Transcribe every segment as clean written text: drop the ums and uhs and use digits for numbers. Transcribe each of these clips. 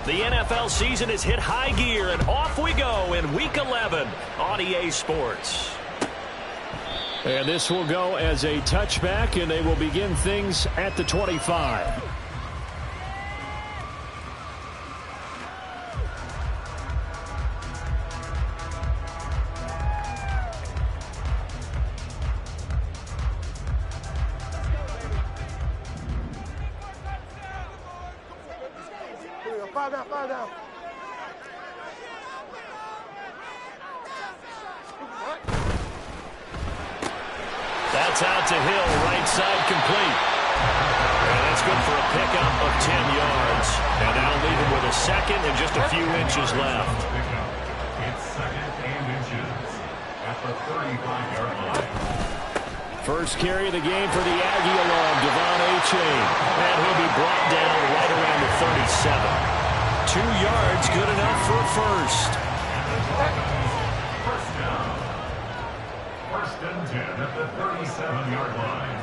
The NFL season has hit high gear, and off we go in Week 11 on EA Sports. And this will go as a touchback, and they will begin things at the 25. Fall down. That's out to Hill, right side complete. And that's good for a pickup of 10 yards. And that'll leave him with a second and just a few inches left. It's second and inches at the 35-yard line. First carry of the game for the Aggie alum, Devon Achane. And he'll be brought down right around the 37. 2 yards, good enough for a first. First down. First and 10 at the 37-yard line.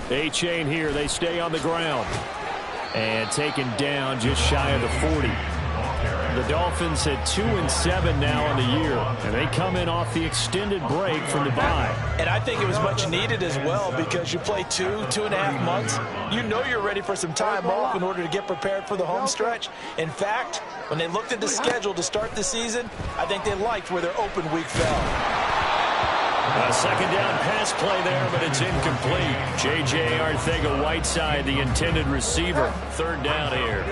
Achane here. They stay on the ground. And taken down just shy of the 40. The Dolphins at 2-7 now on the year, and they come in off the extended break from the bye. And I think it was much needed as well, because you play 2.5 months. You know you're ready for some time off in order to get prepared for the home stretch. In fact, when they looked at the schedule to start the season, I think they liked where their open week fell. A second down pass play there, but it's incomplete. J.J. Arcega-Whiteside, the intended receiver. Third down here.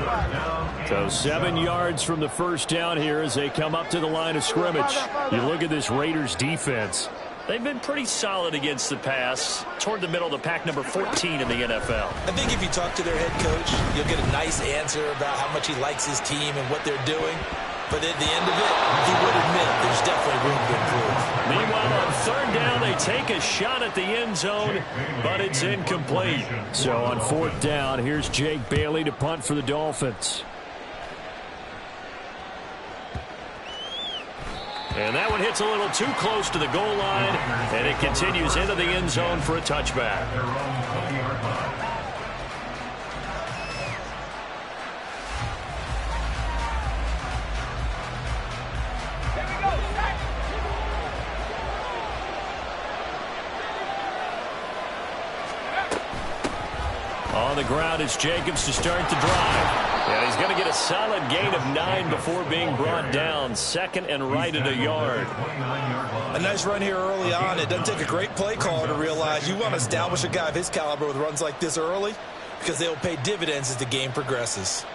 So 7 yards from the first down here as they come up to the line of scrimmage. You look at this Raiders defense. They've been pretty solid against the pass, toward the middle of the pack, number 14 in the NFL. I think if you talk to their head coach, you'll get a nice answer about how much he likes his team and what they're doing. But at the end of it, he would admit there's definitely room to improve. Meanwhile, on third down, they take a shot at the end zone, but it's incomplete. So on fourth down, here's Jake Bailey to punt for the Dolphins. And that one hits a little too close to the goal line, and it continues into the end zone for a touchback. On the ground is Jacobs to start the drive. And he's going to get a solid gain of 9 before being brought down. Second and right at a yard. A nice run here early on. It doesn't take a great play caller to realize you want to establish a guy of his caliber with runs like this early, because they'll pay dividends as the game progresses.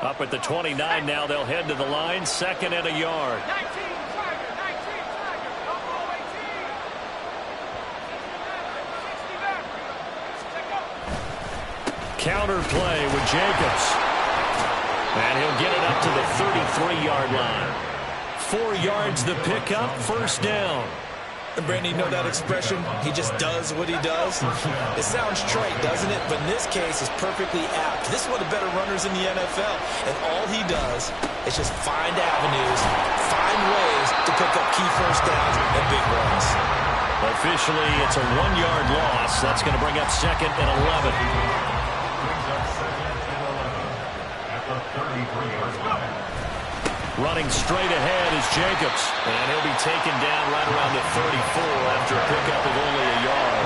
Up at the 29 now, they'll head to the line. Second and a yard. Counter play with Jacobs. And he'll get it up to the 33-yard line. 4 yards the pickup, first down. And Brandon, you know that expression? He just does what he does. It sounds trite, doesn't it? But in this case, it's perfectly apt. This is one of the better runners in the NFL. And all he does is just find avenues, find ways to pick up key first downs and big runs. Officially, it's a 1-yard loss. That's going to bring up second and 11. Running straight ahead is Jacobs. And he'll be taken down right around the 34 after a pickup of only a yard.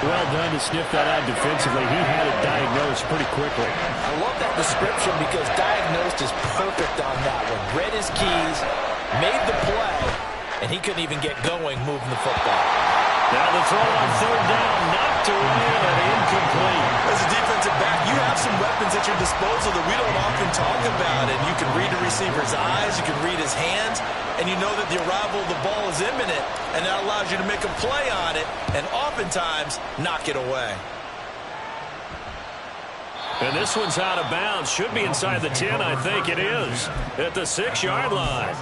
Well done to sniff that out defensively. He had it diagnosed pretty quickly. I love that description, because diagnosed is perfect on that one. Read his keys, made the play, and he couldn't even get going moving the football. Now the throw on third down, knocked away and incomplete. As a defensive back, you have some weapons at your disposal that we don't often talk about. And you can read a receiver's eyes, you can read his hands, and you know that the arrival of the ball is imminent, and that allows you to make a play on it and oftentimes knock it away. And this one's out of bounds. Should be inside the 10, I think it is. At the 6-yard line.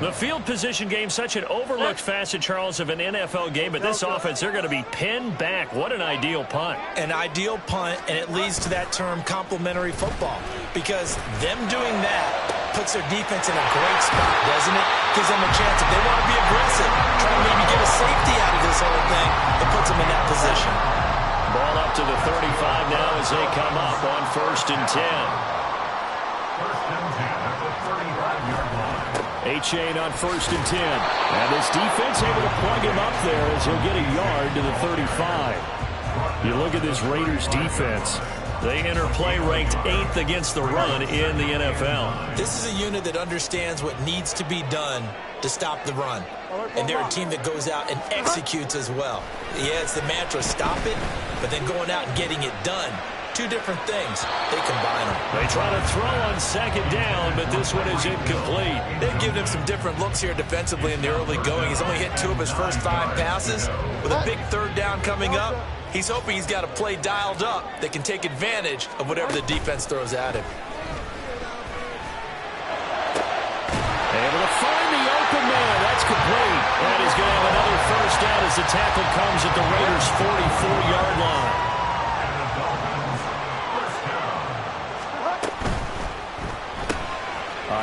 The field position game, such an overlooked facet, Charles, of an NFL game. But this offense, they're going to be pinned back. What an ideal punt. An ideal punt, and it leads to that term complementary football. Because them doing that puts their defense in a great spot, doesn't it? Gives them a chance if they want to be aggressive, try to maybe get a safety out of this whole thing. It puts them in that position. Ball up to the 35 now as they come up on 1st and 10. 1st and 10 at the 35-yard line. A-Chain on 1st and 10. And this defense able to plug him up there as he'll get a yard to the 35. You look at this Raiders defense. They enter play ranked 8th against the run in the NFL. This is a unit that understands what needs to be done to stop the run. And they're a team that goes out and executes as well. Yeah, it's the mantra, stop it, but then going out and getting it done. Two different things. They combine them. They try to throw on 2nd down, but this one is incomplete. They've given him some different looks here defensively in the early going. He's only hit 2 of his first 5 passes. With a big 3rd down coming up, he's hoping he's got a play dialed up that can take advantage of whatever the defense throws at him. Able to find the open man. That's complete. And he's going to have another 1st down as the tackle comes at the Raiders' 44-yard line.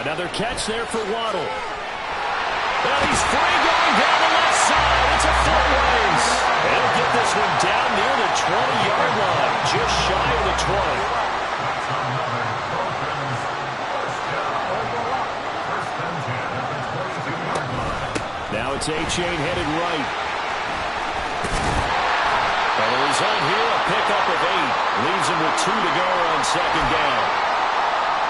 Another catch there for Waddle. And he's free going down the left side. It's a foot race. And he'll get this one down near the 20-yard line, just shy of the 20. Now it's A-Chain headed right. And the result here, a pickup of 8. Leaves him with 2 to go on 2nd down.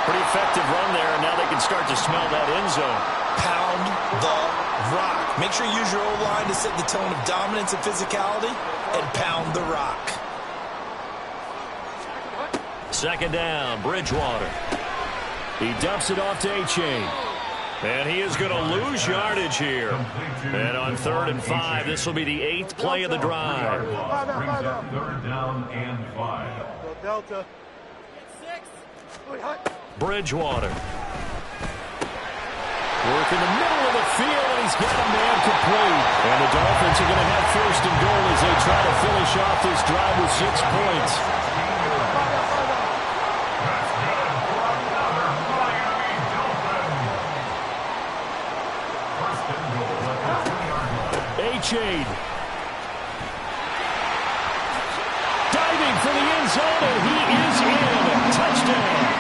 Pretty effective run there, and now they can start to smell that end zone. Pound the rock. Make sure you use your O-line to set the tone of dominance and physicality, and pound the rock. 2nd down, Bridgewater. He dumps it off to A-Chain. And he is going to lose yardage here. And on 3rd and 5, this will be the 8th play of the drive. Brings up 3rd down and 5. Delta. Bridgewater. Work in the middle of the field, and he's got a man complete. And the Dolphins are going to have 1st and goal as they try to finish off this drive with 6 points. A-Chain. Diving for the end zone, and he is in. Touchdown.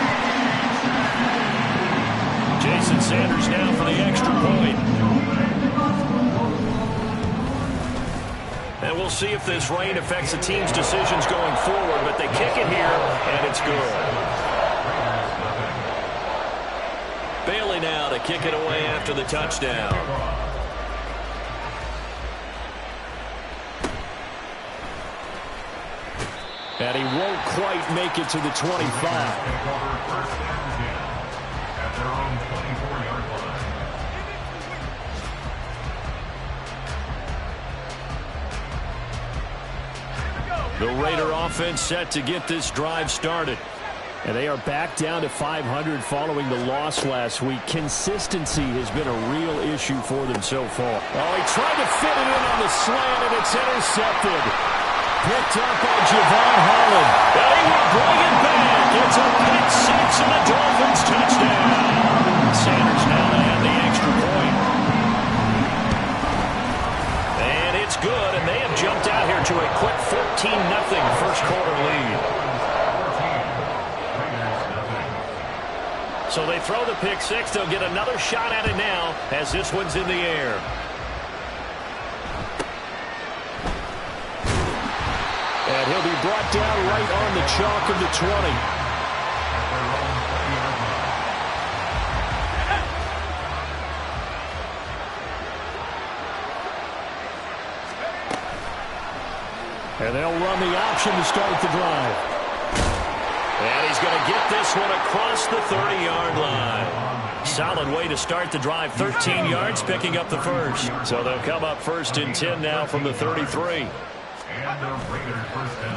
Jason Sanders now for the extra point. And we'll see if this rain affects the team's decisions going forward, but they kick it here, and it's good. Bailey now to kick it away after the touchdown. And he won't quite make it to the 25. The Raider offense set to get this drive started. And they are back down to 500 following the loss last week. Consistency has been a real issue for them so far. Oh, he tried to fit it in on the slant, and it's intercepted. Picked up by Javon Holland. They will bring it back. It's a pick 6 and a Dolphins touchdown. Sanders now to add the extra point. And it's good, and they have jumped out here to a quick 14-0 first quarter lead. So they throw the pick 6. They'll get another shot at it now as this one's in the air. And he'll be brought down right on the chalk of the 20. And they'll run the option to start the drive. And he's going to get this one across the 30-yard line. Solid way to start the drive. 13 yards, picking up the first. So they'll come up 1st and 10 now from the 33.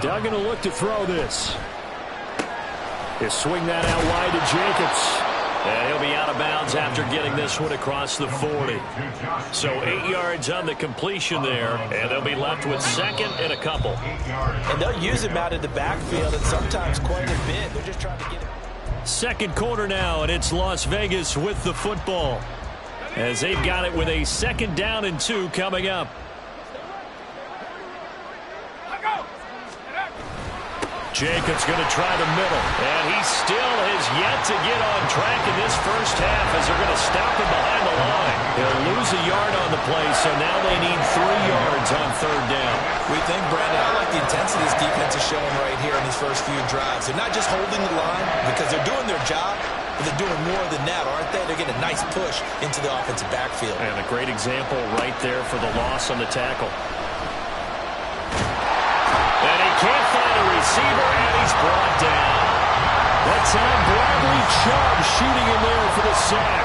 Doug going to look to throw this. He'll swing that out wide to Jacobs. And he'll be out of bounds after getting this one across the 40. So 8 yards on the completion there, and they'll be left with 2nd and a couple. And they'll use him out in the backfield, and sometimes quite a bit. They're just trying to get him. Second quarter now, and it's Las Vegas with the football, as they've got it with a 2nd down and 2 coming up. Jacobs going to try the middle, and he still has yet to get on track in this first half as they're going to stop him behind the line. He'll lose a yard on the play, so now they need 3 yards on 3rd down. We think, Brandon, I like the intensity this defense is showing right here in these first few drives. They're not just holding the line because they're doing their job, but they're doing more than that, aren't they? They're getting a nice push into the offensive backfield. And a great example right there for the loss on the tackle. And he can't find a receiver, and he's brought down. That time, Bradley Chubb shooting in there for the sack.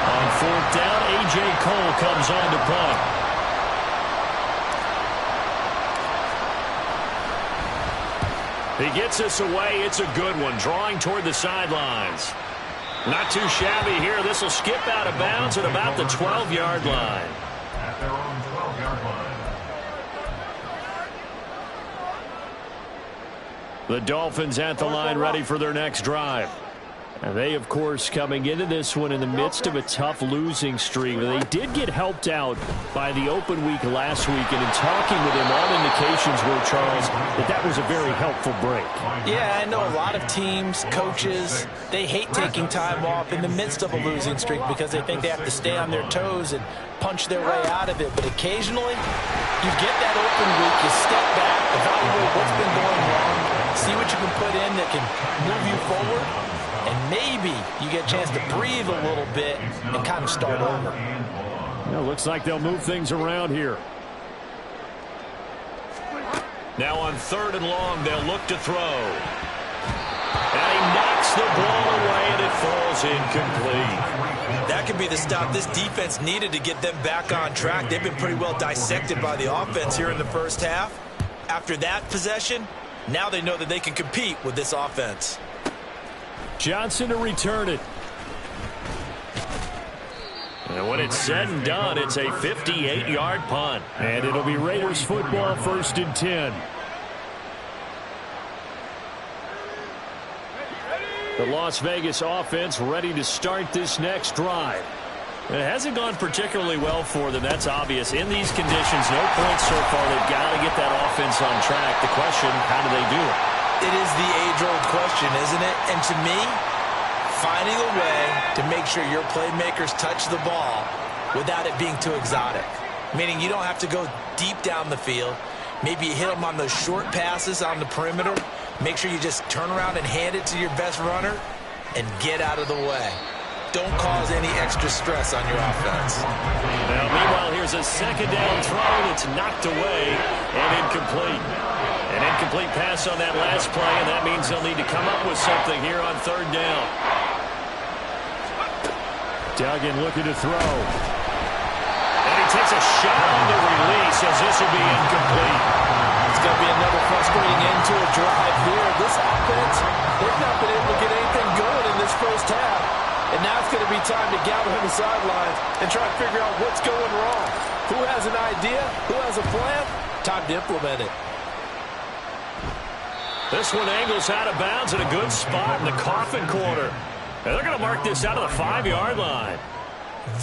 On 4th down, A.J. Cole comes on to punt. He gets us away. It's a good one, drawing toward the sidelines. Not too shabby here. This will skip out of bounds at about the 12-yard line. At their own 12-yard line. The Dolphins at the line ready for their next drive. And they, of course, coming into this one in the midst of a tough losing streak. They did get helped out by the open week last week, and in talking with him, all indications were, Charles, that was a very helpful break. Yeah, I know a lot of teams, coaches, they hate taking time off in the midst of a losing streak because they think they have to stay on their toes and punch their way out of it. But occasionally, you get that open week, you step back, evaluate what's been going wrong, see what you can put in that can move you forward, and maybe you get a chance to breathe a little bit and kind of start over. Well, looks like they'll move things around here. Now on 3rd and long, they'll look to throw. And he knocks the ball away, and it falls incomplete. That could be the stop this defense needed to get them back on track. They've been pretty well dissected by the offense here in the first half. After that possession, now they know that they can compete with this offense. Johnson to return it. And when it's said and done, it's a 58-yard punt. And it'll be Raiders football, 1st and 10. The Las Vegas offense ready to start this next drive. It hasn't gone particularly well for them. That's obvious. In these conditions, no points so far. They've got to get that offense on track. The question, how do they do it? It is the age-old question, isn't it? And to me, finding a way to make sure your playmakers touch the ball without it being too exotic. Meaning you don't have to go deep down the field. Maybe you hit them on those short passes on the perimeter. Make sure you just turn around and hand it to your best runner and get out of the way. Don't cause any extra stress on your offense. Now, meanwhile, here's a 2nd down throw that's knocked away and incomplete. An incomplete pass on that last play, and that means they'll need to come up with something here on 3rd down. Duggan looking to throw. And he takes a shot on the release as this will be incomplete. It's going to be another frustrating end to a drive here. This offense, they've not been able to get anything going in this first half. And now it's going to be time to gather on the sidelines and try to figure out what's going wrong. Who has an idea? Who has a plan? Time to implement it. This one angles out of bounds in a good spot in the coffin corner. And they're going to mark this out of the 5-yard line.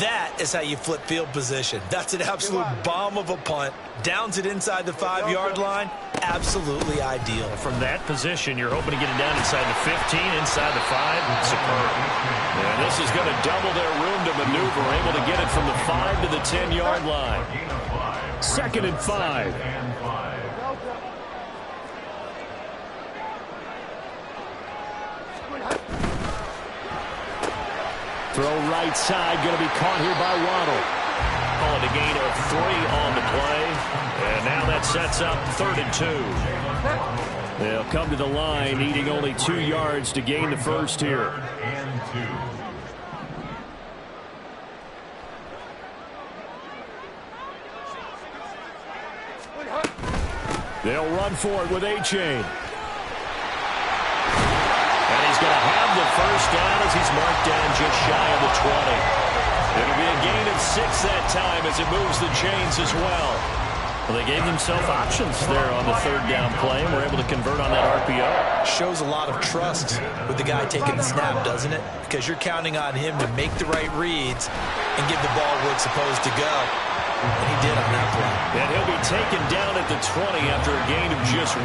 That is how you flip field position. That's an absolute bomb of a punt. Downs it inside the 5-yard line. Absolutely ideal. From that position, you're hoping to get it down inside the 15, inside the 5. Superb. And this is going to double their room to maneuver, able to get it from the 5 to the 10-yard line. 2nd and 5. Throw right side, going to be caught here by Waddle. Call it a gain of 3 on the play. And now that sets up 3rd and 2. They'll come to the line, needing only 2 yards to gain the first here. They'll run for it with A-Chain. He's going to have the first down as he's marked down just shy of the 20. It'll be a gain of 6 that time as it moves the chains as well. Well, they gave themselves options there on the third down play and were able to convert on that RPO. Shows a lot of trust with the guy taking the snap, doesn't it? Because you're counting on him to make the right reads and give the ball where it's supposed to go. And he did on that play. And he'll be taken down at the 20 after a gain of just 1.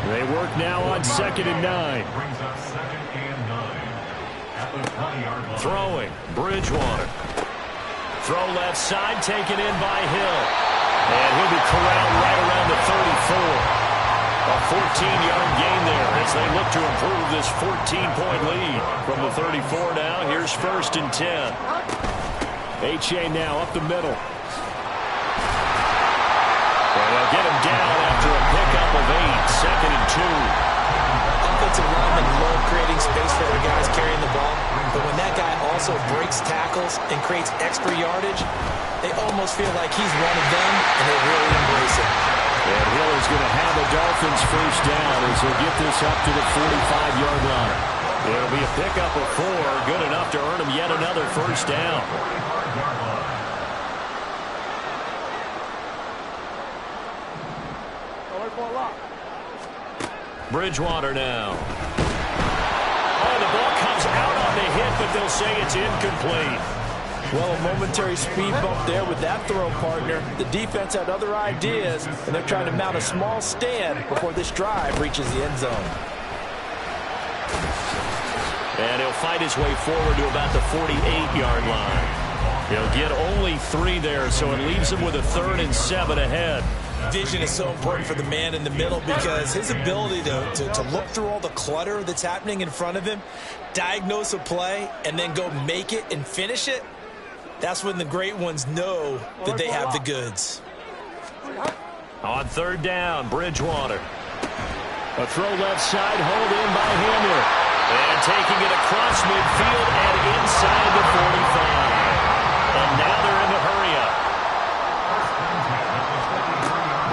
They work now on 2nd and 9. Brings up 2nd and 9. At the 20-yard line. Throwing, Bridgewater. Throw left side, taken in by Hill. And he'll be corralled right around the 34. A 14-yard gain there as they look to improve this 14-point lead. From the 34 now, here's 1st and 10. H.A. now up the middle. And they'll get him down after a pickup of 8. 2nd and 2. Offensive linemen love creating space for their guys carrying the ball. But when that guy also breaks tackles and creates extra yardage, they almost feel like he's one of them, and they really embrace it. And Hill is going to have the Dolphins first down as he'll get this up to the 45-yard line. It'll be a pickup of 4, good enough to earn him yet another first down. Bridgewater now. Oh, the ball comes out on the hit, but they'll say it's incomplete. Well, a momentary speed bump there with that throw, partner. The defense had other ideas, and they're trying to mount a small stand before this drive reaches the end zone. And he'll fight his way forward to about the 48-yard line. He'll get only 3 there, so it leaves him with a 3rd and 7 ahead. Vision is so important for the man in the middle because his ability to look through all the clutter that's happening in front of him, diagnose a play, and then go make it and finish it, that's when the great ones know that they have the goods. On 3rd down, Bridgewater. A throw left side, hold in by Hamler. And taking it across midfield and inside the 45. And now they're in the hurry-up.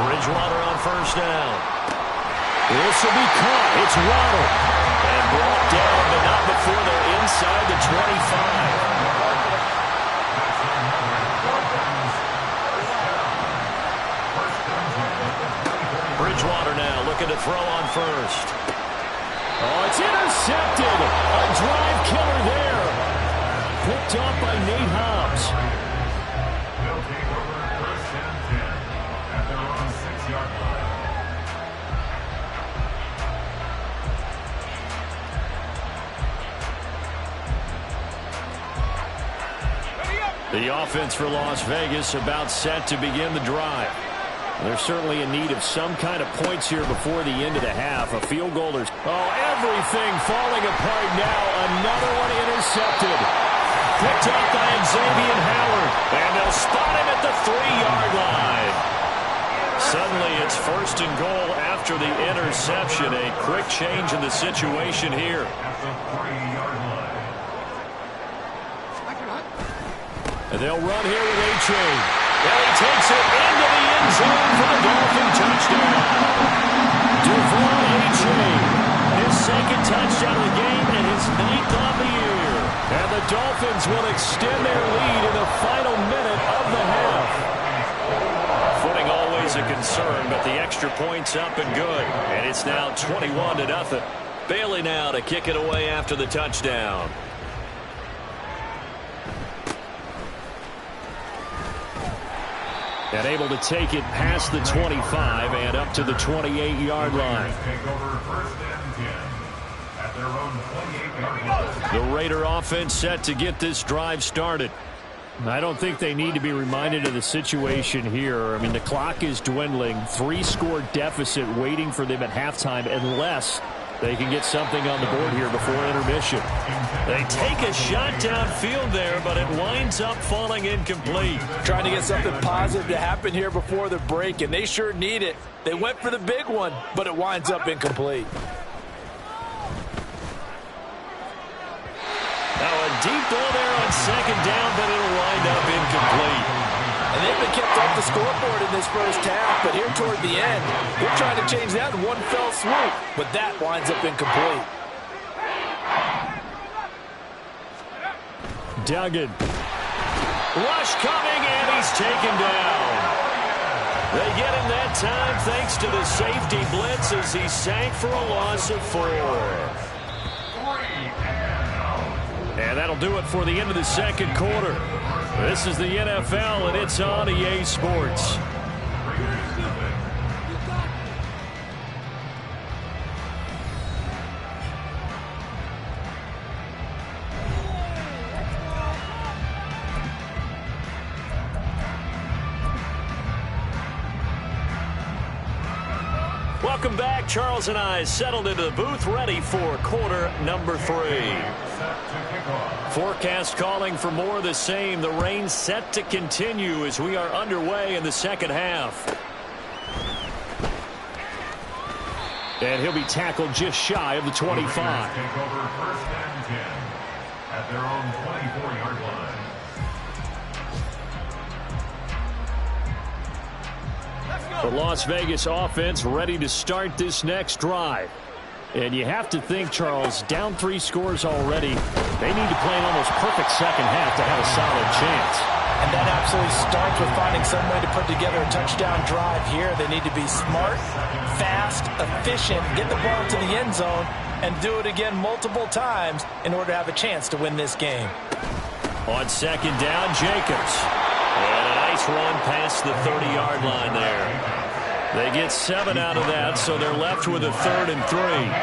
Bridgewater on 1st down. This will be caught. It's Waddle. And brought down, but not before they're inside the 25. Bridgewater now looking to throw on 1st. Oh, it's intercepted. A drive killer there. Picked off by Nate Hobbs. They'll take over 1st and 10 at their own 6-yard line. The offense for Las Vegas about set to begin the drive. They're certainly in need of some kind of points here before the end of the half. A field goal is... Oh, everything falling apart now. Another one intercepted. Picked up by Xavier Howard. And they'll spot him at the 3-yard line. Suddenly it's 1st and goal after the interception. A quick change in the situation here. At the 3-yard line. And they'll run here with A-Chain. And he takes it into the end zone for the Dolphin touchdown. Devon A-Chain, his 2nd touchdown of the game and his 9th on the year. And the Dolphins will extend their lead in the final minute of the half. Footing always a concern, but the extra point's up and good. And it's now 21-0. Bailey now to kick it away after the touchdown. And able to take it past the 25 and up to the 28-yard line. Take over 1st and 10 at their own 28-yard line. The Raider offense set to get this drive started. I don't think they need to be reminded of the situation here. I mean, the clock is dwindling. 3-score deficit waiting for them at halftime unless they can get something on the board here before intermission. They take a shot downfield there, but it winds up falling incomplete. Trying to get something positive to happen here before the break, and they sure need it. They went for the big one, but it winds up incomplete. Now a deep ball there on 2nd down, but it'll wind up incomplete. And they've been kept off the scoreboard in this first half, but here toward the end, they're trying to change that in one fell swoop, but that winds up incomplete. Duggan. Rush coming, and he's taken down. They get him that time thanks to the safety blitz as he sank for a loss of 4. And that'll do it for the end of the second quarter. This is the NFL, and it's on EA Sports. Welcome back. Charles and I settled into the booth, ready for quarter number 3. Forecast calling for more of the same. The rain set to continue as we are underway in the second half. And he'll be tackled just shy of the 25. Take over first and 10 at their own 24-yard line. The Las Vegas offense ready to start this next drive. And you have to think, Charles, down 3 scores already. They need to play an almost perfect second half to have a solid chance. And that absolutely starts with finding some way to put together a touchdown drive here. They need to be smart, fast, efficient, get the ball to the end zone, and do it again multiple times in order to have a chance to win this game. On second down, Jacobs. And a nice run past the 30-yard line there. They get 7 out of that, so they're left with a 3rd and 3.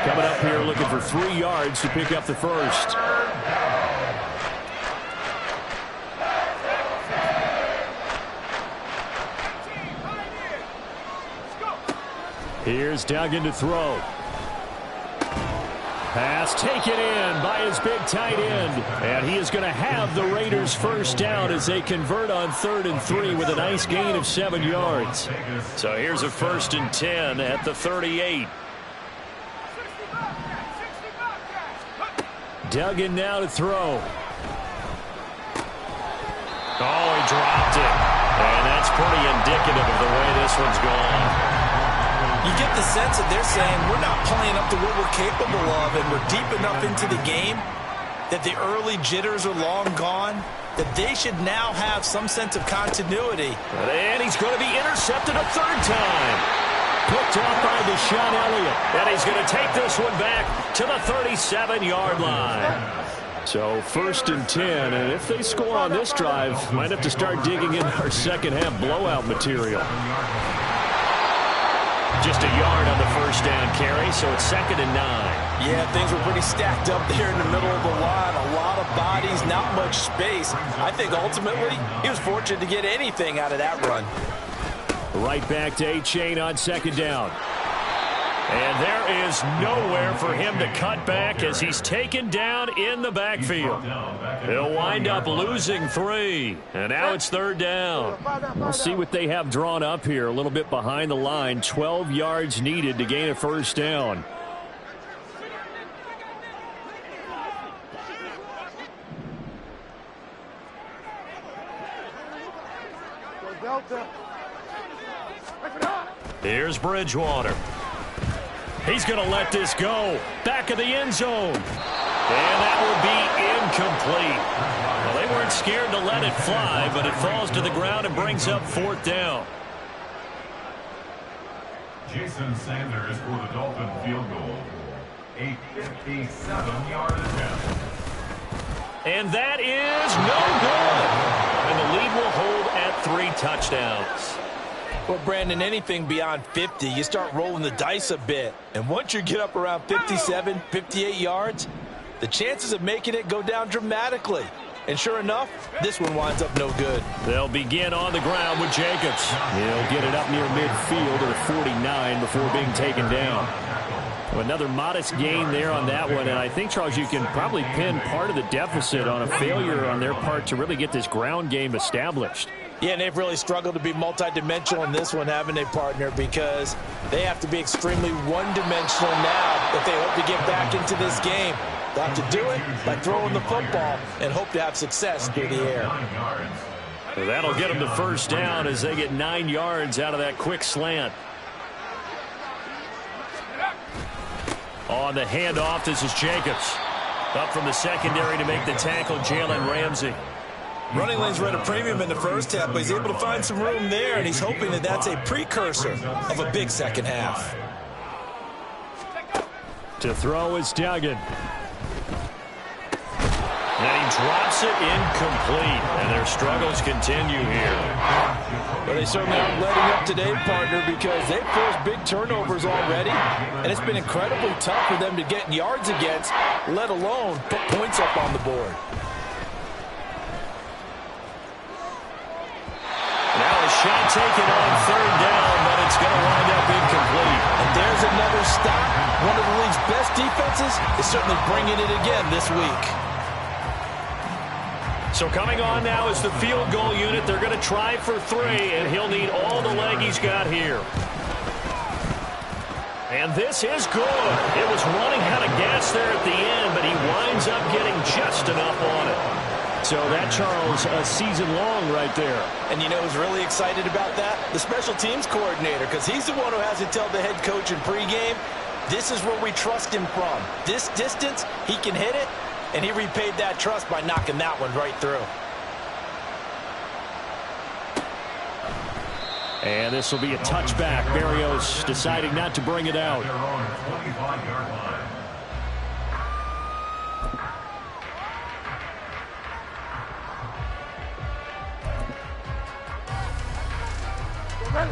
Coming up here looking for 3 yards to pick up the first. Here's Duggan to throw. Pass taken in by his big tight end. And he is going to have the Raiders first down as they convert on 3rd and 3 with a nice gain of 7 yards. So here's a 1st and 10 at the 38. Duggan now to throw. Oh, he dropped it. And that's pretty indicative of the way this one's gone. You get the sense that they're saying we're not playing up to what we're capable of, and we're deep enough into the game that the early jitters are long gone, that they should now have some sense of continuity. And he's going to be intercepted a 3rd time. Picked off by Deshaun Elliott. And he's going to take this one back to the 37-yard line. So 1st and 10, and if they score on this drive, might have to start digging in our second half blowout material. Just a yard on the first down carry, so it's 2nd and 9. Yeah, things were pretty stacked up there in the middle of the line. A lot of bodies, not much space. I think ultimately he was fortunate to get anything out of that run. Right back to A-Chain on 2nd down. And there is nowhere for him to cut back as he's taken down in the backfield. He'll wind up losing 3. And now it's 3rd down. We'll see what they have drawn up here. A little bit behind the line. 12 yards needed to gain a first down. Here's Bridgewater. He's going to let this go. Back of the end zone. And that will be incomplete. Well, they weren't scared to let it fly, but it falls to the ground and brings up 4th down. Jason Sanders for the Dolphin field goal. A 57-yard attempt. And that is no good. And the lead will hold at 3 touchdowns. Well, Brandon, anything beyond 50, you start rolling the dice a bit. And once you get up around 57, 58 yards, the chances of making it go down dramatically. And sure enough, this one winds up no good. They'll begin on the ground with Jacobs. He'll get it up near midfield at the 49 before being taken down. Another modest gain there on that one, and I think, Charles, you can probably pin part of the deficit on a failure on their part to really get this ground game established. Yeah, and they've really struggled to be multidimensional in this one, haven't they, partner? Because they have to be extremely one-dimensional now if they hope to get back into this game. They'll have to do it by throwing the football and hope to have success through the air. So that'll get them to first down as they get 9 yards out of that quick slant. On the handoff, this is Jacobs. Up from the secondary to make the tackle, Jalen Ramsey. Running lanes were at a premium in the first half, but he's able to find some room there, and he's hoping that that's a precursor of a big second half. To throw is Duggan. And he drops it incomplete, and their struggles continue here. Well, they certainly aren't letting up today, partner, because they've forced big turnovers already, and it's been incredibly tough for them to get yards against, let alone put points up on the board. Now a shot taken on third down, but it's going to wind up incomplete. And there's another stop. One of the league's best defenses is certainly bringing it again this week. So coming on now is the field goal unit. They're going to try for 3, and he'll need all the leg he's got here. And this is good. It was running out of gas there at the end, but he winds up getting just enough on it. So that, Charles, a season long right there. And you know who's really excited about that? The special teams coordinator, because he's the one who has to tell the head coach in pregame, this is where we trust him from. This distance, he can hit it. And he repaid that trust by knocking that one right through. And this will be a touchback. Berrios deciding not to bring it out.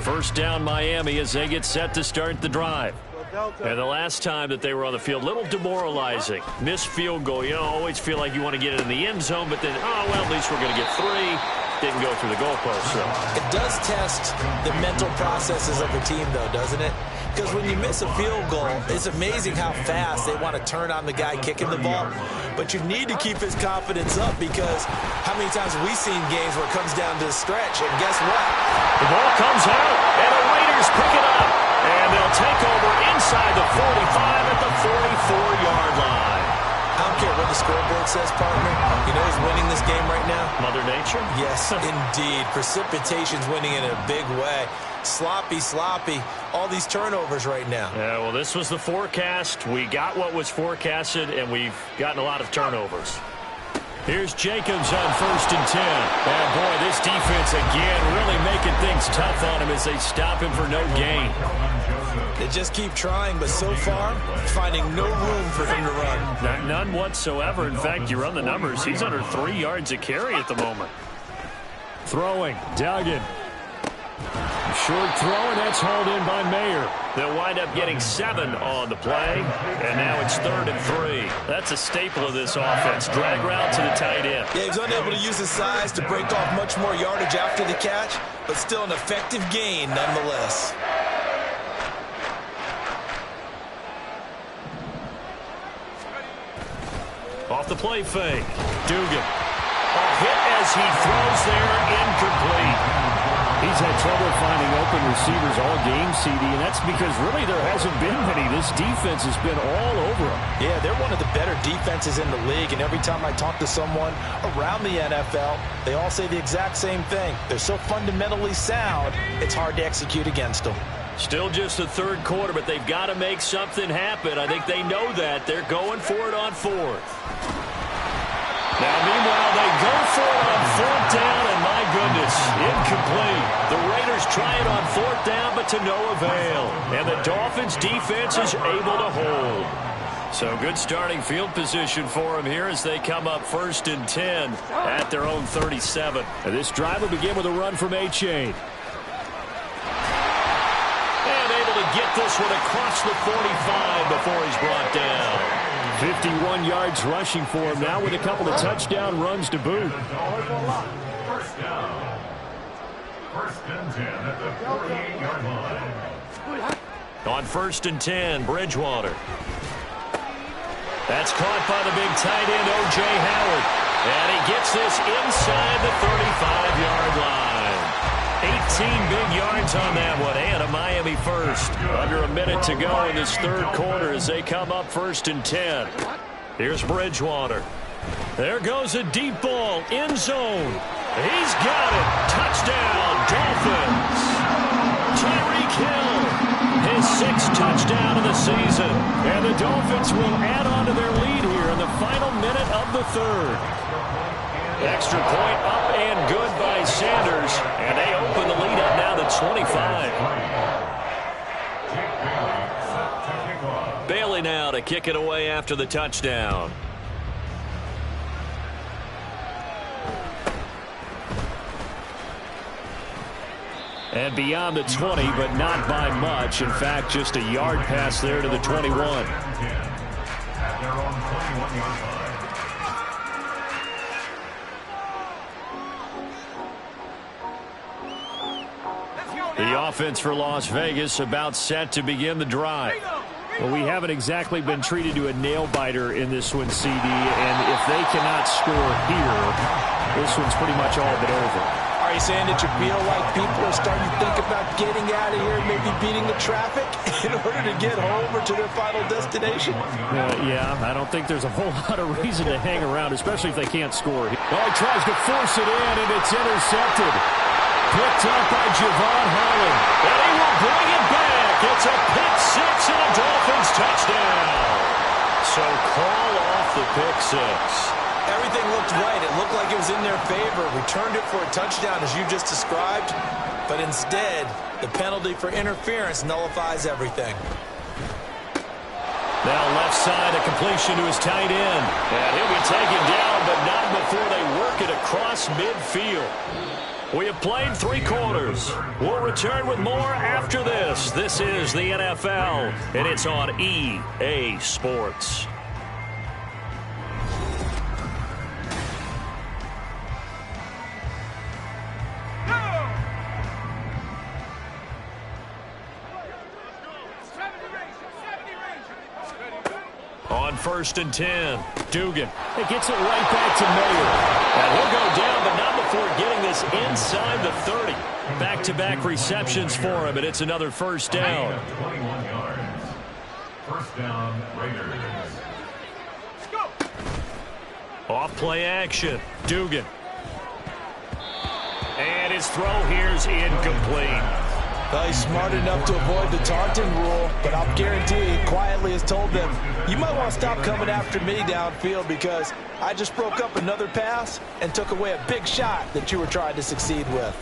First down Miami as they get set to start the drive. And the last time that they were on the field, a little demoralizing. Missed field goal. You know, always feel like you want to get it in the end zone, but then, oh, well, at least we're going to get 3. Didn't go through the goalpost. So it does test the mental processes of the team, though, doesn't it? Because when you miss a field goal, it's amazing how fast they want to turn on the guy kicking the ball. But you need to keep his confidence up, because how many times have we seen games where it comes down to the stretch, and guess what? The ball comes out, and the Raiders pick it up. And they'll take over inside the 45 at the 44-yard line. I don't care what the scoreboard says, partner. You know who's winning this game right now? Mother Nature? Yes, indeed. Precipitation's winning in a big way. Sloppy, all these turnovers right now. Yeah, well, this was the forecast. We got what was forecasted, and we've gotten a lot of turnovers. Here's Jacobs on 1st and 10. And boy, this defense again really making things tough on him as they stop him for no gain. They just keep trying, but so far, finding no room for him to run. None whatsoever. In fact, you run the numbers. He's under 3 yards a carry at the moment. Throwing, Duggan. Short throw, and that's hauled in by Mayer. They'll wind up getting 7 on the play, and now it's 3rd and 3. That's a staple of this offense. Drag route to the tight end. Yeah, he's unable to use his size to break off much more yardage after the catch, but still an effective gain nonetheless. Off the play fake. Dugan. A hit as he throws there, incomplete. He's had trouble finding open receivers all game, CD, and that's because really there hasn't been many. This defense has been all over them. Yeah, they're one of the better defenses in the league, and every time I talk to someone around the NFL, they all say the exact same thing. They're so fundamentally sound, it's hard to execute against them. Still just the 3rd quarter, but they've got to make something happen. I think they know that. They're going for it on 4th. Now, meanwhile, they go for it on 4th down, and my goodness, incomplete. The Raiders try it on 4th down, but to no avail. And the Dolphins' defense is able to hold. So good starting field position for them here as they come up 1st and 10 at their own 37. And this drive will begin with a run from H.A. And able to get this one across the 45 before he's brought down. 51 yards rushing for him now with a couple of touchdown runs to boot. First down. 1st and 10 at the 48-yard line. On 1st and 10, Bridgewater. That's caught by the big tight end, O.J. Howard. And he gets this inside the 35-yard line. 18 big yards on that one, and a Miami first. Under a minute to go in this 3rd quarter as they come up 1st and 10. Here's Bridgewater. There goes a deep ball, end zone. He's got it. Touchdown, Dolphins. Tyreek Hill, his 6th touchdown of the season. And the Dolphins will add on to their lead here in the final minute of the 3rd. Extra point up and good by Sanders. And they open the lead up now to 25. Bailey now to kick it away after the touchdown. And beyond the 20, but not by much. In fact, just a yard pass there to the 21. The offense for Las Vegas about set to begin the drive. Well, we haven't exactly been treated to a nail-biter in this one, CD. And if they cannot score here, this one's pretty much all but over. Are you saying that you feel like people are starting to think about getting out of here, maybe beating the traffic in order to get home or to their final destination? Yeah, I don't think there's a whole lot of reason to hang around, especially if they can't score. Well, he tries to force it in, and it's intercepted. Picked up by Javon Holland. And he will bring it back. It's a pick six and a Dolphins touchdown. So call off the pick six. Everything looked right. It looked like it was in their favor. Returned it for a touchdown, as you just described. But instead, the penalty for interference nullifies everything. Now left side, a completion to his tight end. And he'll be taken down, but not before they work it across midfield. We have played 3 quarters. We'll return with more after this. This is the NFL, and it's on EA Sports. On 1st and 10, Dugan. It gets it right back to Mayer. And he'll go down, but not before getting this inside the 30. Back-to-back receptions for him, and it's another first down. 21 yards. First down, Raiders. Off play action, Dugan. And his throw here's incomplete. Well, he's smart enough to avoid the taunting rule, but I'll guarantee he quietly has told them, you might want to stop coming after me downfield because I just broke up another pass and took away a big shot that you were trying to succeed with.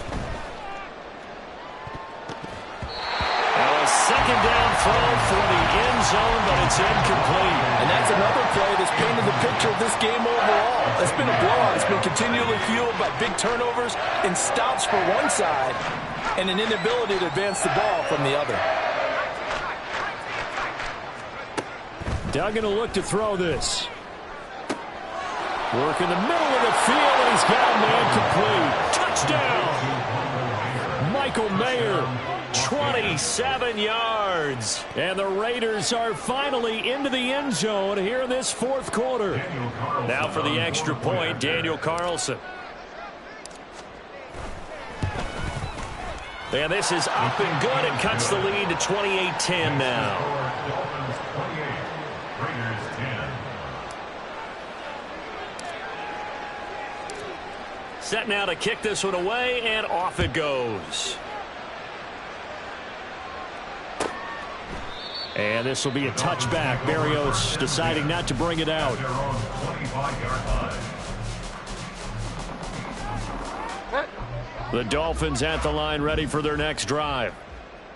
Now a second down throw for the end zone, but it's incomplete. And that's another play that's painted the picture of this game overall. It's been a blowout. It's been continually fueled by big turnovers and stops for one side and an inability to advance the ball from the other. Duggan will look to throw this. Work in the middle of the field, and he's got a man complete. Touchdown! Michael Mayer. 27 yards. And the Raiders are finally into the end zone here in this 4th quarter. Now for the extra point, Daniel Carlson. And this is up and good. It cuts the lead to 28-10 now. Set now to kick this one away, and off it goes. And this will be a touchback. Berrios deciding not to bring it out. The Dolphins at the line, ready for their next drive.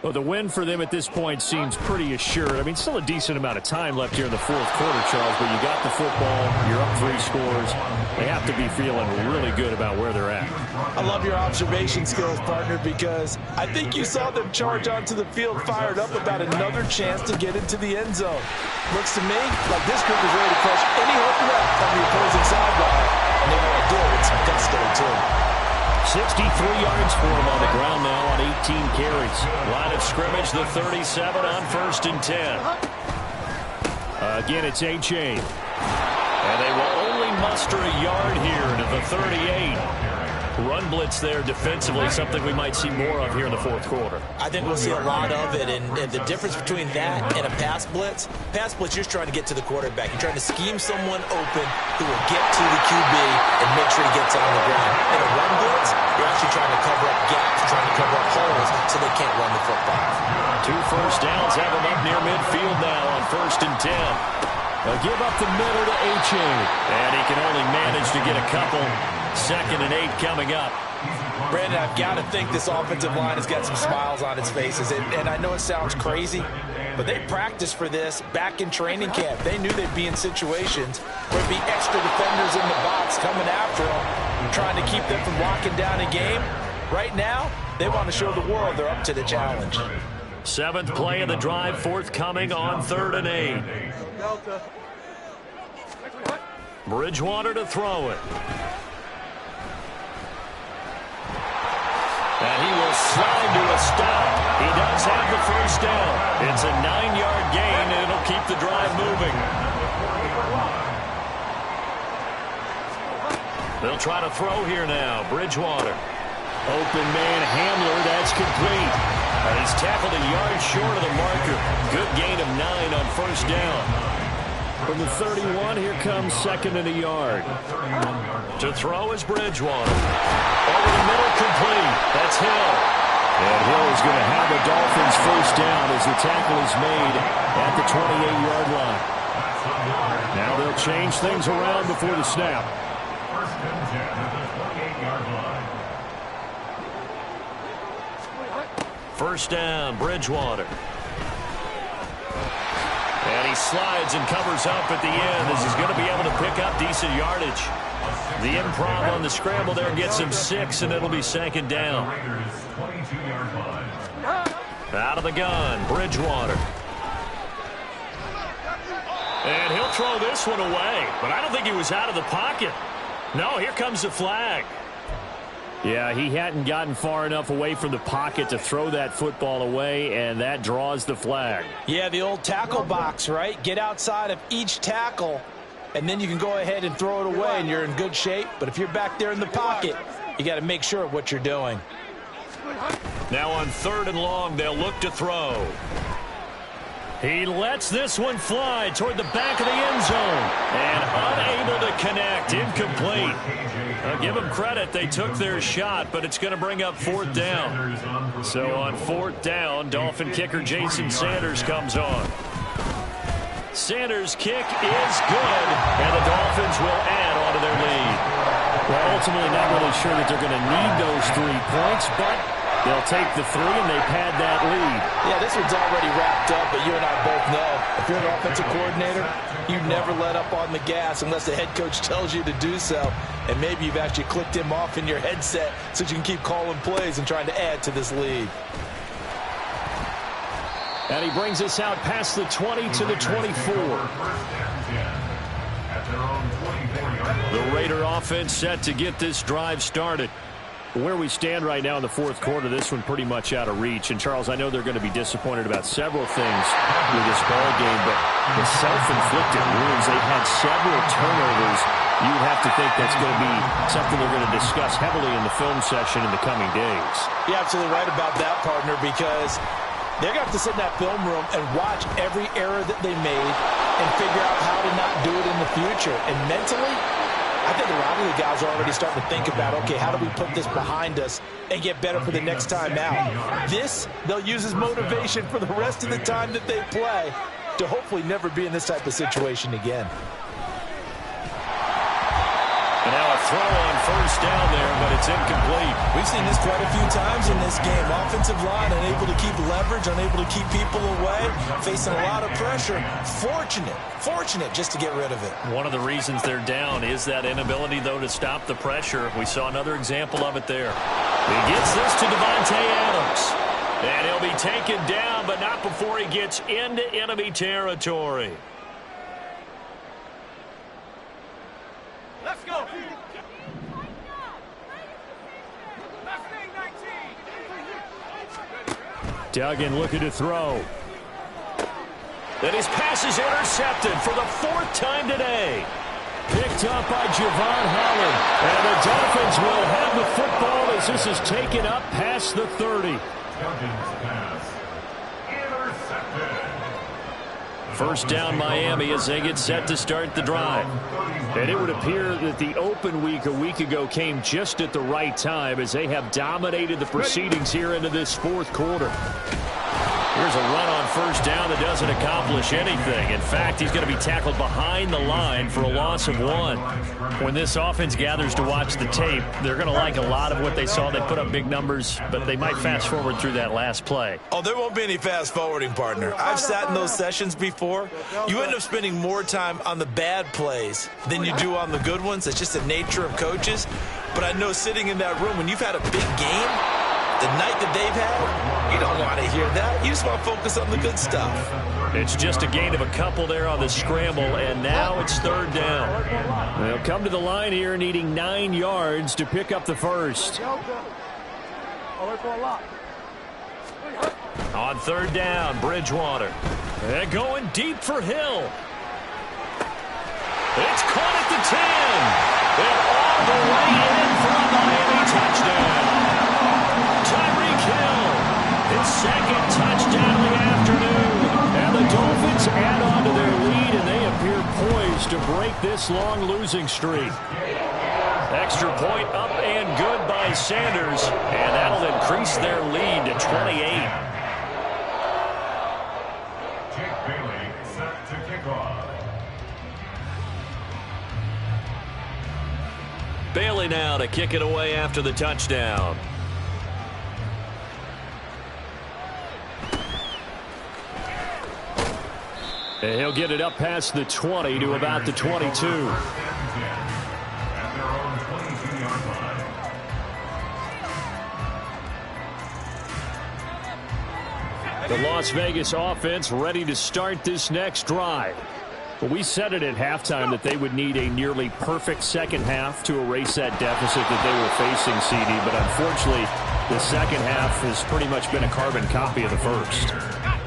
Well, the win for them at this point seems pretty assured. I mean, still a decent amount of time left here in the 4th quarter, Charles, but you got the football, you're up 3 scores. They have to be feeling really good about where they're at. I love your observation skills, partner, because I think you saw them charge onto the field fired up about another chance to get into the end zone. Looks to me like this group is ready to crush any hope left on the opposing sideline, and they want to do it with some gusto, too. 63 yards for him on the ground now on 18 carries. Line of scrimmage, the 37 on 1st and 10. Again, it's A-Chain. And they will only muster a yard here to the 38. Run blitz there defensively, something we might see more of here in the 4th quarter. I think we'll see a lot of it, and the difference between that and a pass blitz, you're just trying to get to the quarterback. You're trying to scheme someone open who will get to the QB and make sure he gets on the ground. In a run blitz, you're actually trying to cover up gaps, trying to cover up holes so they can't run the football. 2 first downs have him up near midfield now on 1st and 10. They'll give up the middle to A-Chain. And he can only manage to get a couple. 2nd and 8 coming up. Brandon, I've got to think this offensive line has got some smiles on its faces. And I know it sounds crazy, but they practiced for this back in training camp. They knew they'd be in situations where there'd be extra defenders in the box coming after them, trying to keep them from locking down a game. Right now, they want to show the world they're up to the challenge. 7th play of the drive, forthcoming on 3rd and 8. Bridgewater to throw it. And he will slide to a stop. He does have the first down. It's a 9-yard gain, and it'll keep the drive moving. They'll try to throw here now. Bridgewater. Open man Hamler, that's complete. And he's tackled a yard short of the marker. Good gain of 9 on first down. From the 31, here comes 2nd and a yard. To throw is Bridgewater. Over the middle, complete. That's Hill. And Hill is going to have the Dolphins first down as the tackle is made at the 28-yard line. Now they'll change things around before the snap. First and 10 at the 28-yard line. First down, Bridgewater. And he slides and covers up at the end as he's going to be able to pick up decent yardage. The improv on the scramble there gets him 6, and it'll be 2nd down. Out of the gun, Bridgewater. And he'll throw this one away, but I don't think he was out of the pocket. No, here comes the flag. Yeah, he hadn't gotten far enough away from the pocket to throw that football away, and that draws the flag. Yeah, the old tackle box, right? Get outside of each tackle, and then you can go ahead and throw it away, and you're in good shape. But if you're back there in the pocket, you got to make sure of what you're doing. Now on 3rd and long, they'll look to throw. He lets this one fly toward the back of the end zone. And unable to connect. Incomplete. I'll give them credit. They took their shot, but it's going to bring up 4th down. So on 4th down, Dolphin kicker Jason Sanders comes on. Sanders' kick is good, and the Dolphins will add on to their lead. Well, ultimately not really sure that they're going to need those 3 points, but they'll take the 3 and they pad that lead. Yeah, this one's already wrapped up, but you and I both know if you're an offensive coordinator, you never let up on the gas unless the head coach tells you to do so. And maybe you've actually clicked him off in your headset so you can keep calling plays and trying to add to this lead. And he brings us out past the 20 to the 24. The Raider offense set to get this drive started. Where we stand right now in the 4th quarter, this one pretty much out of reach. And, Charles, I know they're going to be disappointed about several things with this ball game, but the self-inflicted wounds, they've had several turnovers. You would have to think that's going to be something they're going to discuss heavily in the film session in the coming days. You're absolutely right about that, partner, because they're going to have to sit in that film room and watch every error that they made and figure out how to not do it in the future. And mentally, I think a lot of the guys are already starting to think about, okay, how do we put this behind us and get better for the next time out? This, they'll use as motivation for the rest of the time that they play to hopefully never be in this type of situation again. And now a throw on first down there, but it's incomplete. We've seen this quite a few times in this game. Offensive line unable to keep leverage, unable to keep people away, facing a lot of pressure. Fortunate just to get rid of it. One of the reasons they're down is that inability, though, to stop the pressure. We saw another example of it there. He gets this to Devontae Adams. And he'll be taken down, but not before he gets into enemy territory. Let's go. Duggan looking to throw. And his pass is intercepted for the 4th time today. Picked up by Javon Holland. And the Dolphins will have the football as this is taken up past the 30. Duggan's pass intercepted. First down Miami as they get set to start the drive. And it would appear that the open week a week ago came just at the right time as they have dominated the proceedings here into this 4th quarter. Here's a run on first down that doesn't accomplish anything. In fact, he's going to be tackled behind the line for a loss of 1. When this offense gathers to watch the tape, they're going to like a lot of what they saw. They put up big numbers, but they might fast forward through that last play. Oh, there won't be any fast forwarding, partner. I've sat in those sessions before. You end up spending more time on the bad plays than you do on the good ones. It's just the nature of coaches. But I know sitting in that room, when you've had a big game, the night that they've had, you don't want to hear that. You just want to focus on the good stuff. It's just a gain of a couple there on the scramble, and now it's third down. They'll come to the line here needing 9 yards to pick up the first. On third down, Bridgewater. They're going deep for Hill. It's caught at the 10. And all the way in for a Miami touchdown. Tyreek Hill, his second touchdown of the afternoon. And the Dolphins add on to their lead, and they appear poised to break this long losing streak. Extra point up and good by Sanders, and that'll increase their lead to 28. Jake Bailey set to kick off. Bailey now to kick it away after the touchdown. And he'll get it up past the 20 to about the 22. At their own 22-yard line. The Las Vegas offense ready to start this next drive. Well, we said it at halftime that they would need a nearly perfect second half to erase that deficit that they were facing, CD. But unfortunately, the second half has pretty much been a carbon copy of the first.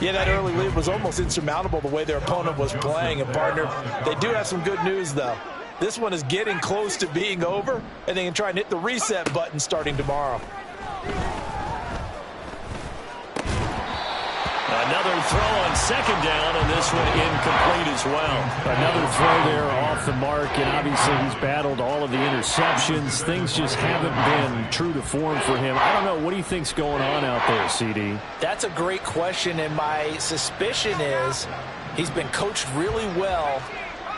Yeah, that early lead was almost insurmountable the way their opponent was playing. And, partner, they do have some good news, though. This one is getting close to being over, and they can try and hit the reset button starting tomorrow. Another throw on second down, and this one incomplete as well. Another throw there off the mark, and obviously he's battled all of the interceptions. Things just haven't been true to form for him. I don't know. What do you think's going on out there, CD? That's a great question, and my suspicion is he's been coached really well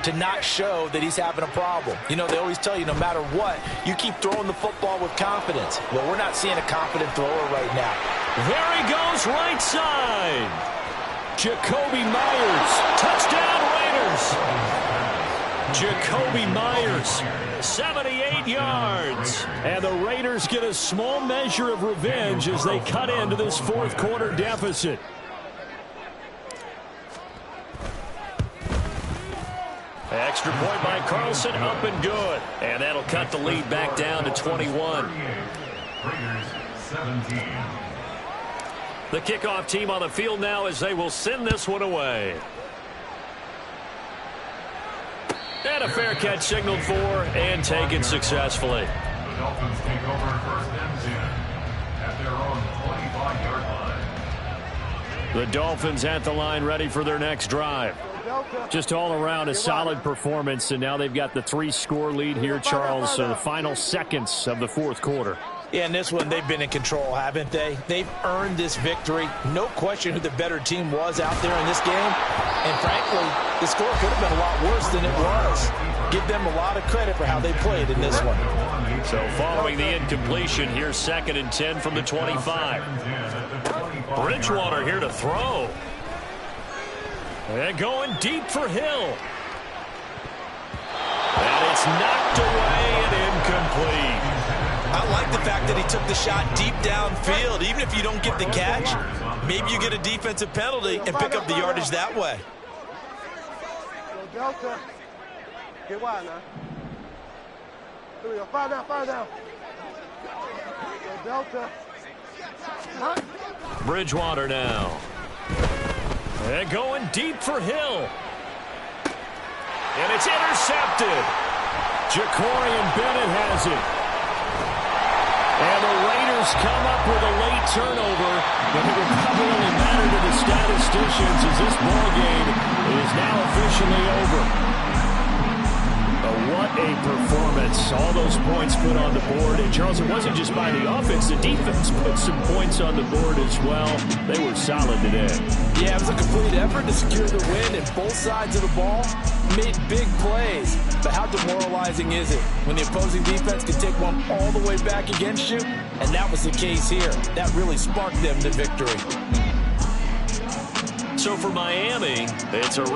to not show that he's having a problem. You know, they always tell you no matter what, you keep throwing the football with confidence. Well, we're not seeing a confident thrower right now. There he goes, right side. Jacoby Myers, touchdown Raiders. Jacoby Myers, 78 yards. And the Raiders get a small measure of revenge as they cut into this fourth quarter deficit. Extra point by Carlson, up and good. And that'll cut the lead back down to 21. Raiders 17. The kickoff team on the field now as they will send this one away. And a fair catch signaled for and taken successfully. The Dolphins take over first and 10 at their own 25-yard line. The Dolphins at the line ready for their next drive. Just all around a solid performance, and now they've got the 3-score lead here, Charles, the final seconds of the fourth quarter. Yeah, in this one, they've been in control, haven't they? They've earned this victory. No question who the better team was out there in this game. And frankly, the score could have been a lot worse than it was. Give them a lot of credit for how they played in this one. So following the incompletion, here's 2nd and 10 from the 25. Bridgewater here to throw. And going deep for Hill. And it's knocked away and incomplete. I like the fact that he took the shot deep downfield. Even if you don't get the catch, maybe you get a defensive penalty and pick up the yardage that way. Delta. Get wide now. Here we go. Fire down. Delta. Bridgewater now. And going deep for Hill. And it's intercepted. Jacorian Bennett has it. And the Raiders come up with a late turnover, but it will probably only matter to the statisticians as this ball game is now officially over. But what a performance. All those points put on the board. And, Charles, it wasn't just by the offense. The defense put some points on the board as well. They were solid today. Yeah, it was a complete effort to secure the win, and both sides of the ball made big plays. But how demoralizing is it when the opposing defense can take one all the way back against you? And that was the case here. That really sparked them to victory. So for Miami, it's a